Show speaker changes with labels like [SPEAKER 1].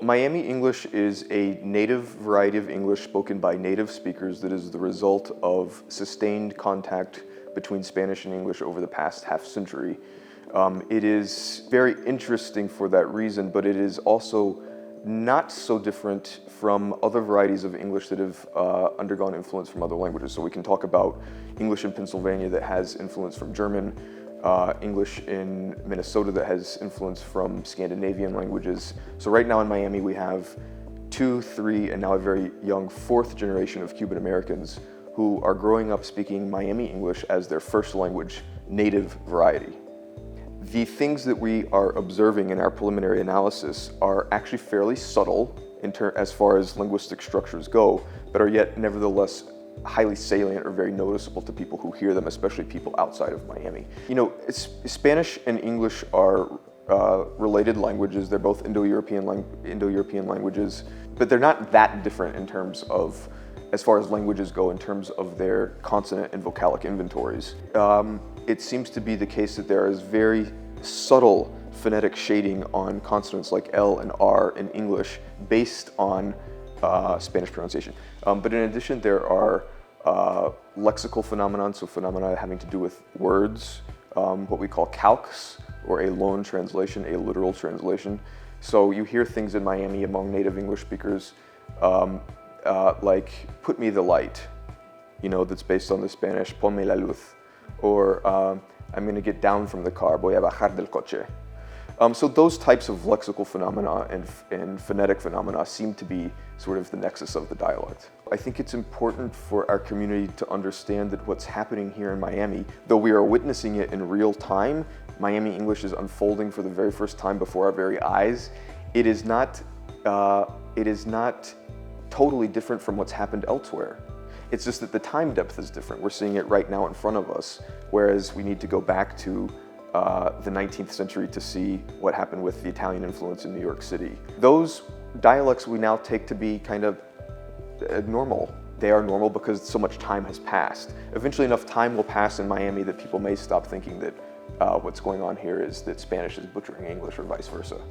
[SPEAKER 1] Miami English is a native variety of English spoken by native speakers that is the result of sustained contact between Spanish and English over the past half century. It is very interesting for that reason, but it is also not so different from other varieties of English that have undergone influence from other languages. So we can talk about English in Pennsylvania that has influence from German, English in Minnesota that has influence from Scandinavian languages. So right now in Miami we have 2, 3, and now a very young 4th generation of Cuban Americans who are growing up speaking Miami English as their first language, native variety. The things that we are observing in our preliminary analysis are actually fairly subtle as far as linguistic structures go, but are yet nevertheless highly salient or very noticeable to people who hear them, especially people outside of Miami. You know, Spanish and English are related languages. They're both Indo-European languages, but they're not that different in terms of, as far as languages go, in terms of their consonant and vocalic inventories. It seems to be the case that there is very subtle phonetic shading on consonants like L and R in English based on Spanish pronunciation. But in addition, there are lexical phenomena, so phenomena having to do with words, what we call calques, or a loan translation, a literal translation. So you hear things in Miami among native English speakers like, put me the light, you know, that's based on the Spanish, ponme la luz, or I'm gonna get down from the car, voy a bajar del coche. So those types of lexical phenomena and phonetic phenomena seem to be sort of the nexus of the dialect. I think it's important for our community to understand that what's happening here in Miami, though we are witnessing it in real time, Miami English is unfolding for the very first time before our very eyes. It is not totally different from what's happened elsewhere. It's just that the time depth is different. We're seeing it right now in front of us, whereas we need to go back to the 19th century to see what happened with the Italian influence in New York City. Those dialects we now take to be kind of normal. They are normal because so much time has passed. Eventually enough time will pass in Miami that people may stop thinking that what's going on here is that Spanish is butchering English or vice versa.